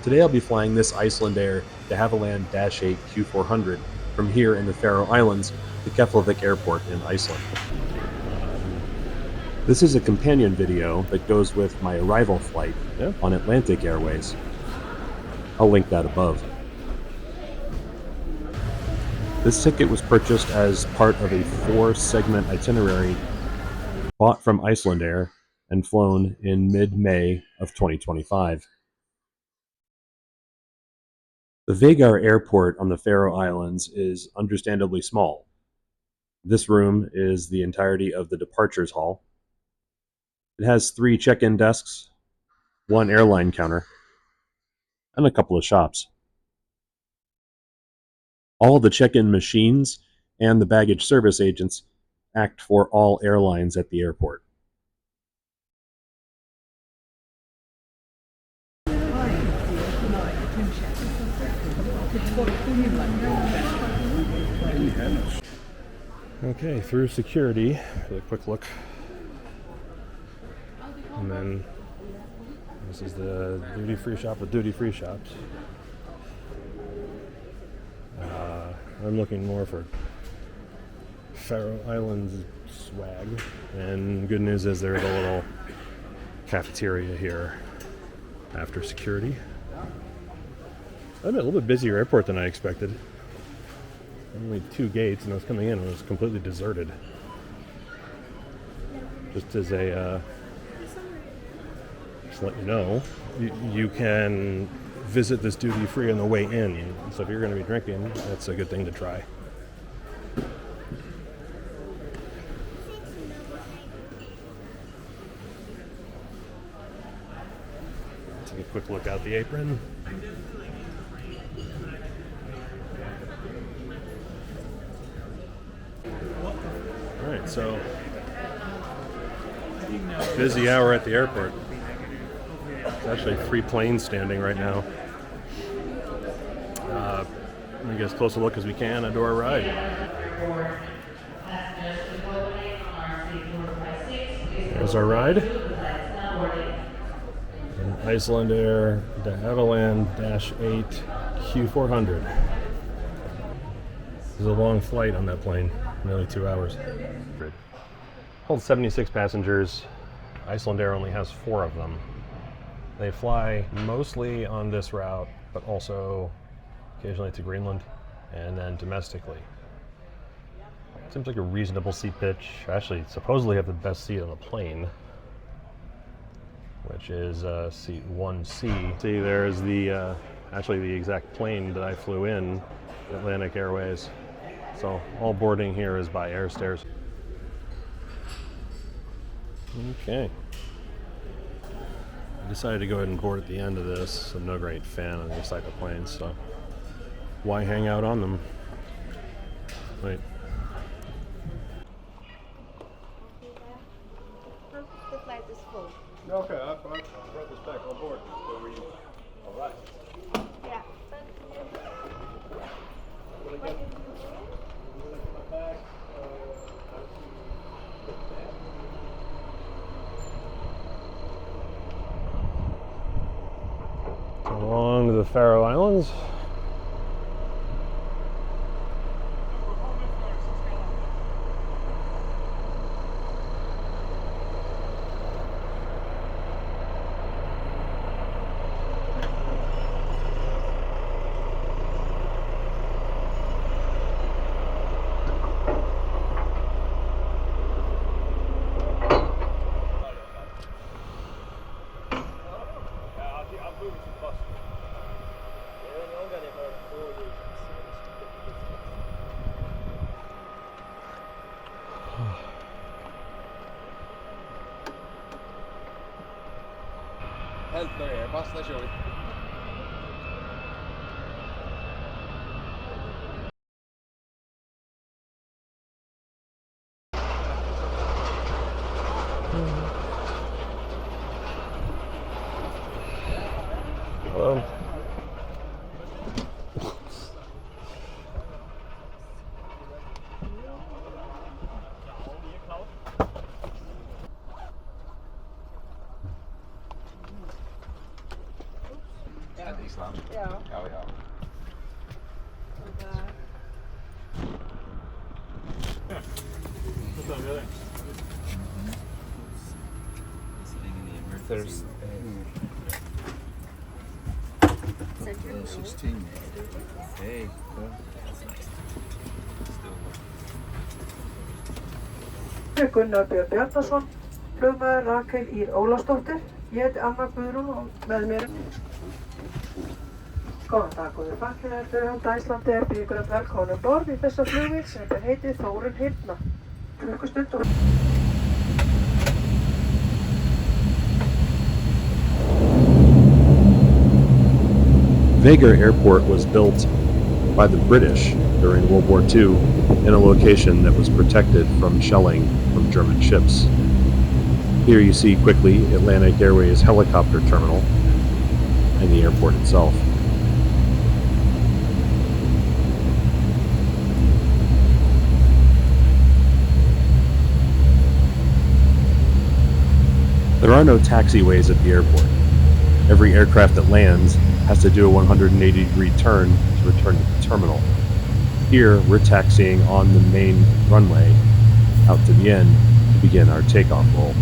Today I'll be flying this Icelandair Dehavilland Dash-8 Q400 from here in the Faroe Islands to Keflavik Airport in Iceland. This is a companion video that goes with my arrival flight on Atlantic Airways. I'll link that above. This ticket was purchased as part of a 4-segment itinerary bought from Icelandair and flown in mid-May of 2025. The Vagar Airport on the Faroe Islands is understandably small. This room is the entirety of the departures hall. It has 3 check-in desks, 1 airline counter, and a couple of shops. All the check-in machines and the baggage service agents act for all airlines at the airport. Okay, through security, really quick look. And then this is the duty-free shop with duty-free shops. I'm looking more for Faroe Islands swag, and good news is there's a little cafeteria here after security. A little bit busier airport than I expected. Only 2 gates, and I was coming in and it was completely deserted. Just as a just to let you know, you can visit this duty-free on the way in. So if you're going to be drinking, that's a good thing to try. Take a quick look out the apron. Alright, so busy hour at the airport. There's actually 3 planes standing right now. Let me get as close a look as we can into our ride. There's our ride. Icelandair Dehavilland Dash-8 Q400. There's a long flight on that plane, nearly 2 hours. Holds 76 passengers. Icelandair only has 4 of them. They fly mostly on this route, but also occasionally to Greenland and then domestically. Seems like a reasonable seat pitch. I actually supposedly have the best seat on the plane, which is seat 1C. See, there's the actually the exact plane that I flew in, Atlantic Airways. So all boarding here is by air stairs. Okay. I decided to go ahead and board at the end of this. I'm no great fan of these type of planes, so why hang out on them? Wait. The flight is full. Okay, I brought this back on board. So were you all right? Yeah. Along to the Faroe Islands. Helt nöje, fastna kör vi. Hello. At Iceland? Ja. Ja, ja. What time are they? There's 16. Hey, Gunnar Björn Bjarnason, flugmaður Rakel Ír Ólafsdóttir. Ég heiti Anna Guðrún og með mér. Góðan dag, góðir farþegar. Fyrir hönd Icelandair býð ykkur öll velkomin um borð í þessa flugvél sem ber heitið Þórunn Hyrna. Klukkustund og... Vagar Airport was built by the British during World War II in a location that was protected from shelling from German ships. Here you see quickly Atlantic Airways helicopter terminal and the airport itself. There are no taxiways at the airport. Every aircraft that lands has to do a 180-degree turn to return to the terminal. Here, we're taxiing on the main runway out to the end to begin our takeoff roll.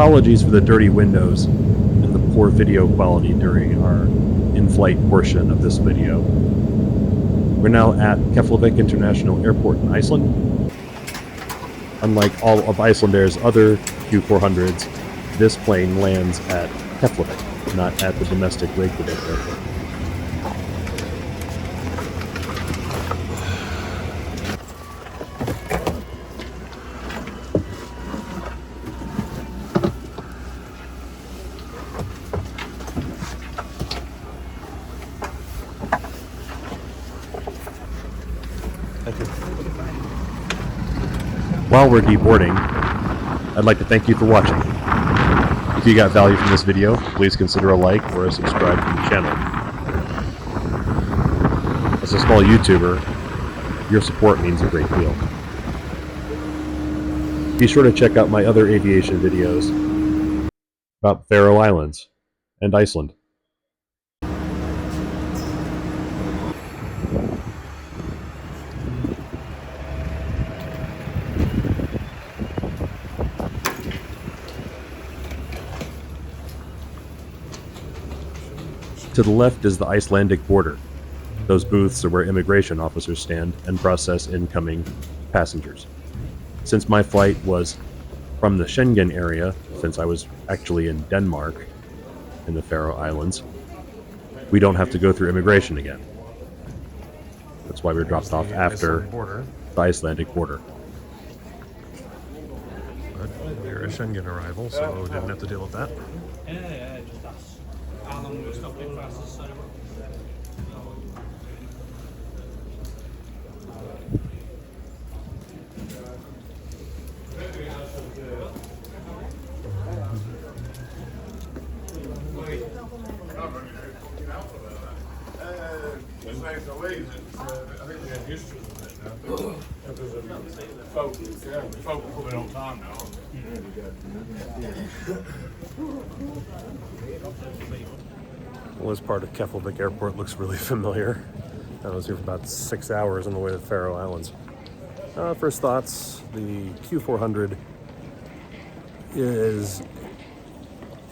Apologies for the dirty windows and the poor video quality during our in-flight portion of this video. We're now at Keflavik International Airport in Iceland. Unlike all of Icelandair's other Q400s, this plane lands at Keflavik, not at the domestic Reykjavik airport. Thank you. While we're deboarding, I'd like to thank you for watching. If you got value from this video, please consider a like or a subscribe to the channel. As a small YouTuber, your support means a great deal. Be sure to check out my other aviation videos about Faroe Islands and Iceland. To the left is the Icelandic border. Those booths are where immigration officers stand and process incoming passengers. Since my flight was from the Schengen area, since I was actually in Denmark, in the Faroe Islands, we don't have to go through immigration again. That's why we were dropped off after the Icelandic border. But we're a Schengen arrival, so we didn't have to deal with that. Well, this part of Keflavik Airport looks really familiar. I was here for about 6 hours on the way to the Faroe Islands. First thoughts, the Q400 is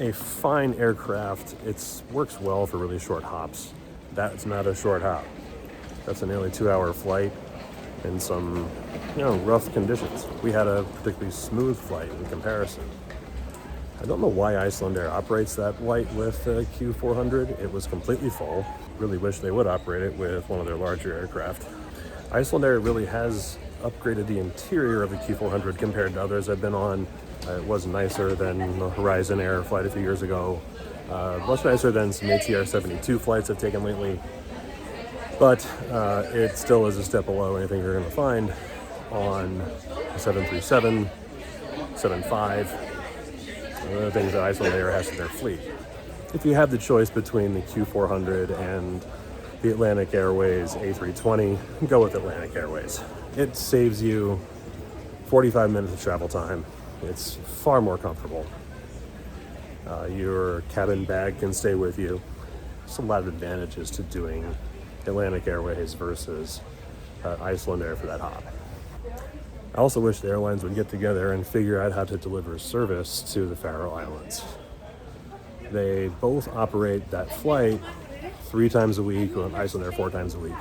a fine aircraft. It works well for really short hops. That's not a short hop. That's a nearly 2-hour flight in some, rough conditions. We had a particularly smooth flight in comparison. I don't know why Icelandair operates that flight with Q400. It was completely full. Really wish they would operate it with one of their larger aircraft. Icelandair really has upgraded the interior of the Q400 compared to others I've been on. It was nicer than the Horizon Air flight a few years ago. Much nicer than some ATR 72 flights I've taken lately. But it still is a step below anything you're going to find on a 737, 75, the things that Icelandair has in their fleet. If you have the choice between the Q400 and the Atlantic Airways A320, go with Atlantic Airways. It saves you 45 minutes of travel time. It's far more comfortable. Your cabin bag can stay with you. There's a lot of advantages to doing Atlantic Airways versus Icelandair for that hop. I also wish the airlines would get together and figure out how to deliver service to the Faroe Islands. They both operate that flight 3 times a week, or Icelandair 4 times a week,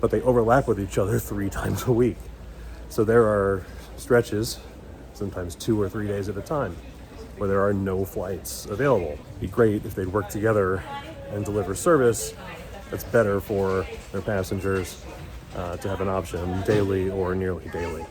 but they overlap with each other 3 times a week. So there are stretches, sometimes 2 or 3 days at a time, where there are no flights available. It'd be great if they'd work together and deliver service that's better for their passengers to have an option daily or nearly daily.